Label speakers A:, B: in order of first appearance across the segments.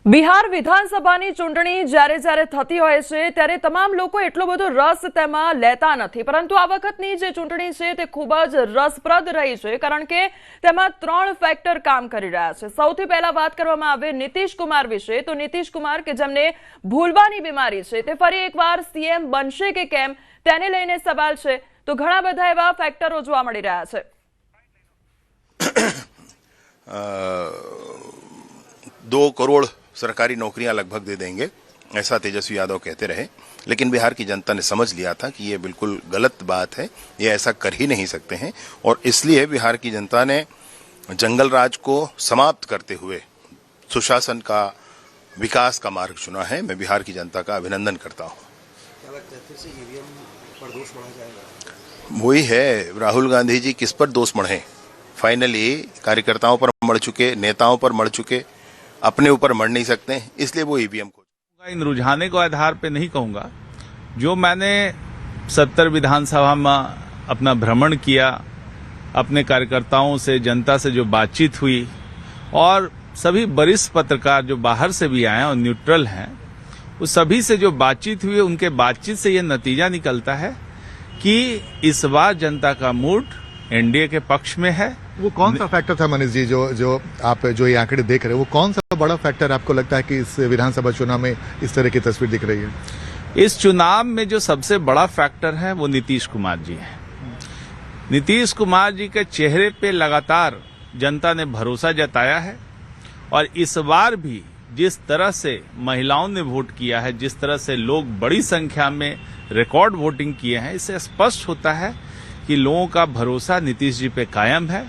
A: બિહાર વિધાનસભાની ચૂંટણી જ્યારે જ્યારે થતી હોય છે ત્યારે તમામ લોકો એટલો બધો રસ તેમાં લેતા નથી, પરંતુ આ વખતની જે ચૂંટણી છે તે ખૂબ જ રસપ્રદ રહી છે, કારણ કે તેમાં 3 ફેક્ટર કામ કરી રહ્યા છે। સૌથી પહેલા વાત કરવામાં આવે નીતિશ કુમાર વિશે, તો નીતિશ કુમાર કે જેમને ભૂલવાની બીમારી છે તે ફરી એકવાર સીએમ બનશે કે કેમ તેને લઈને સવાલ છે। તો ઘણા બધા એવા ફેક્ટરો જોવા મળી રહ્યા છે।
B: 2 करोड़ सरकारी नौकरियां लगभग दे देंगे, ऐसा तेजस्वी यादव कहते रहे, लेकिन बिहार की जनता ने समझ लिया था कि ये बिल्कुल गलत बात है, ये ऐसा कर ही नहीं सकते हैं, और इसलिए बिहार की जनता ने जंगल राज को समाप्त करते हुए सुशासन का, विकास का मार्ग चुना है। मैं बिहार की जनता का अभिनंदन करता हूँ। वही है, राहुल गांधी जी किस पर दोष मढ़े? फाइनली कार्यकर्ताओं पर मढ़ चुके, नेताओं पर मढ़ चुके, अपने ऊपर मर नहीं सकते, इसलिए वो ईवीएम को
C: इन रुझाने को आधार पे नहीं कहूंगा। जो मैंने 70 विधानसभा में अपना भ्रमण किया, अपने कार्यकर्ताओं से, जनता से जो बातचीत हुई, और सभी वरिष्ठ पत्रकार जो बाहर से भी आए और न्यूट्रल हैं, उस सभी से जो बातचीत हुई, उनके बातचीत से ये नतीजा निकलता है कि इस बार जनता का मूड एनडीए के पक्ष में है।
D: वो कौन सा फैक्टर था मनीष जी, जो आप जो ये आंकड़े देख रहे हैं, वो कौन सा बड़ा फैक्टर आपको लगता है कि इस विधानसभा चुनाव में इस तरह की तस्वीर दिख रही है?
C: इस चुनाव में जो सबसे बड़ा फैक्टर है वो नीतीश कुमार जी है। नीतीश कुमार जी के चेहरे पे लगातार जनता ने भरोसा जताया है, और इस बार भी जिस तरह से महिलाओं ने वोट किया है, जिस तरह से लोग बड़ी संख्या में रिकॉर्ड वोटिंग किए हैं, इससे स्पष्ट होता है कि लोगों का भरोसा नीतीश जी पे कायम है,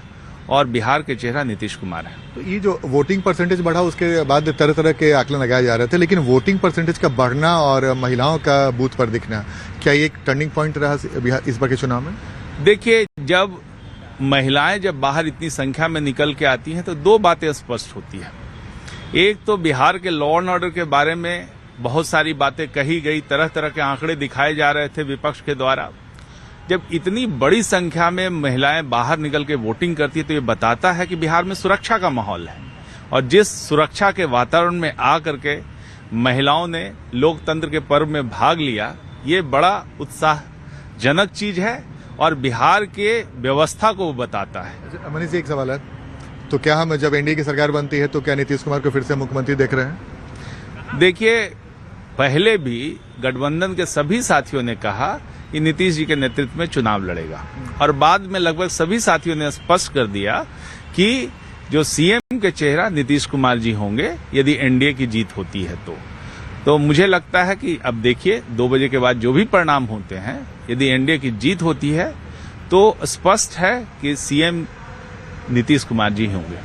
C: और बिहार के चेहरा नीतीश कुमार है।
D: तो ये जो वोटिंग परसेंटेज बढ़ा, उसके बाद तरह तरह के आकलन लगाए जा रहे थे, लेकिन वोटिंग परसेंटेज का बढ़ना और महिलाओं का बूथ पर दिखना, क्या ये एक टर्निंग पॉइंट रहा बिहार इस बार के चुनाव में?
C: देखिए, जब महिलाएं जब बाहर इतनी संख्या में निकल के आती हैं तो 2 बातें स्पष्ट होती है। एक तो बिहार के लॉ एंड ऑर्डर के बारे में बहुत सारी बातें कही गई, तरह तरह के आंकड़े दिखाए जा रहे थे विपक्ष के द्वारा। जब इतनी बड़ी संख्या में महिलाएं बाहर निकल के वोटिंग करती है तो ये बताता है कि बिहार में सुरक्षा का माहौल है, और जिस सुरक्षा के वातावरण में आकर के महिलाओं ने लोकतंत्र के पर्व में भाग लिया, ये बड़ा उत्साहजनक चीज है और बिहार के व्यवस्था को बताता है।
D: मनीष जी, एक सवाल है, तो क्या हम जब एनडीए की सरकार बनती है तो क्या नीतीश कुमार को फिर से मुख्यमंत्री देख रहे हैं?
C: देखिए, पहले भी गठबंधन के सभी साथियों ने कहा कि नीतीश जी के नेतृत्व में चुनाव लड़ेगा, और बाद में लगभग सभी साथियों ने स्पष्ट कर दिया कि जो सीएम के चेहरा नीतीश कुमार जी होंगे यदि एनडीए की जीत होती है तो मुझे लगता है कि अब देखिए 2 बजे के बाद जो भी परिणाम होते हैं, यदि एनडीए की जीत होती है तो स्पष्ट है कि सीएम नीतीश कुमार जी होंगे।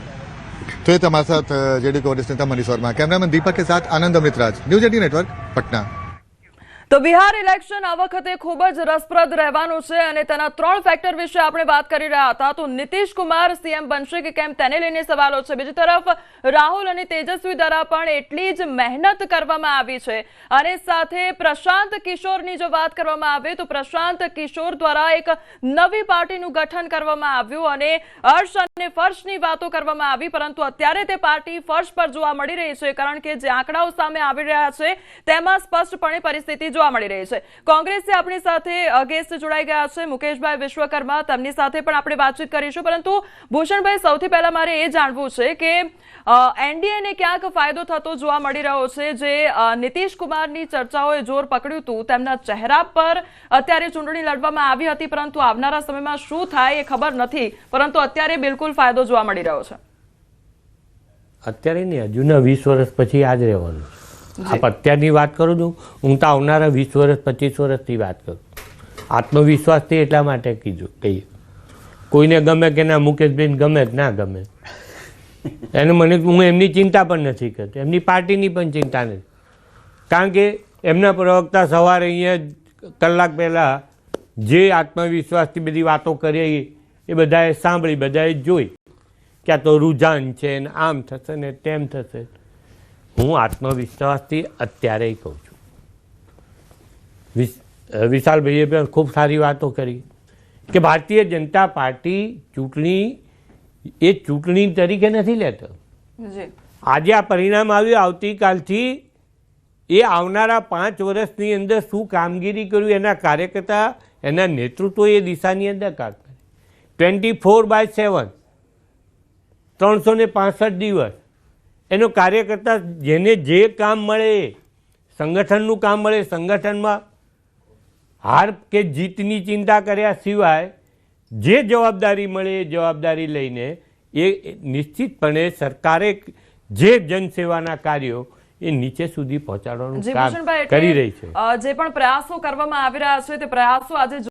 D: तो ये हमारे साथ जेडीयू के वरिष्ठ नेता मनीष वर्मा, कैमरामैन दीपक के साथ आनंद अमृतराज, न्यूज 18 नेटवर्क, पटना।
A: તો બિહાર ઇલેક્શન આ વખતે ખૂબ જ રસપ્રદ રહેવાનું છે, અને તેના 3 ફેક્ટર વિશે આપણે વાત કરી રહ્યા હતા। તો નીતિશ કુમાર સીએમ બનશે કે કેમ તેને લઈને સવાલો છે। બીજી તરફ રાહુલ અને તેજસ્વી દ્વારા પણ એટલી જ મહેનત કરવામાં આવી છે, અને સાથે પ્રશાંત કિશોરની જો વાત કરવામાં આવે તો પ્રશાંત કિશોર દ્વારા એક નવી પાર્ટીનું ગઠન કરવામાં આવ્યું, અને હર્ષ અને ફર્શની વાતો કરવામાં આવી, પરંતુ અત્યારે તે પાર્ટી ફર્શ પર જોવા મળી રહી છે, કારણ કે જે આંકડાઓ સામે આવી રહ્યા છે તેમાં સ્પષ્ટપણે પરિસ્થિતિ મળી રહી છે। કોંગ્રેસે આપણી સાથે ગેસ્ટ જોડાઈ ગયા છે મુકેશભાઈ વિશ્વકર્મા, તેમની સાથે પણ આપણે વાતચીત કરીશું, પરંતુ ભૂષણભાઈ, સૌથી પહેલા મારે એ જાણવું છે કે એનડીએ ને ક્યાંક ફાયદો થતો જોવા મળી રહ્યો છે। જે નીતિશ કુમારની ચર્ચાઓએ જોર પકડ્યું હતું, તેમના ચહેરા પર અત્યારે ચૂંટણી લડવામાં આવી હતી, પરંતુ આવનારા સમયમાં શું થાય એ ખબર નથી, પરંતુ અત્યારે બિલકુલ ફાયદો જોવા મળી રહ્યો છે।
E: અત્યારે નહીં, હજુના 20 વર્ષ પછી આ જ રહેવાનું છે। આપ અત્યારની વાત કરું છું, હું તો આવનારા 20 વર્ષ 25 વર્ષથી વાત કરું। આત્મવિશ્વાસથી એટલા માટે કહીએ, કોઈને ગમે કે ના, મુકેશભાઈને ગમે કે ના ગમે, એને મને હું એમની ચિંતા પણ નથી કરતો, એમની પાર્ટીની પણ ચિંતા નથી, કારણ કે એમના પ્રવક્તા સવારે અહીંયા કલાક પહેલાં જે આત્મવિશ્વાસથી બધી વાતો કરી એ બધાએ સાંભળી, બધાએ જોઈ કે આ તો રૂઝાન છે ને આમ થશે ને તેમ થશે। હું આત્મવિશ્વાસથી અત્યારે કહું છું। વિશાલભાઈએ પણ ખૂબ સારી વાતો કરી કે ભારતીય જનતા પાર્ટી ચૂંટણી એ ચૂંટણી તરીકે નથી લેતો, આજે આ પરિણામ આવ્યું, આવતીકાલથી એ આવનારા 5 વર્ષની અંદર શું કામગીરી કર્યું એના કાર્યકર્તા, એના નેતૃત્વ એ દિશાની અંદર કામ કરે. 24/7 365 દિવસ એનો કાર્યકર્તા જેને જે કામ મળે, સંગઠનનું કામ મળે, સંગઠનમાં હાર કે જીતની ચિંતા કર્યા સિવાય જે જવાબદારી મળે એ જવાબદારી લઈને એ નિશ્ચિતપણે સરકારે જે જનસેવાના કાર્યો એ નીચે સુધી પહોંચાડવાનું
A: જી
E: કામ
A: ભૂષણભાઈ,
E: કરી રહી છે.
A: જે પણ પ્રયાસો કરવામાં આવી રહ્યા છે તે પ્રયાસો આજે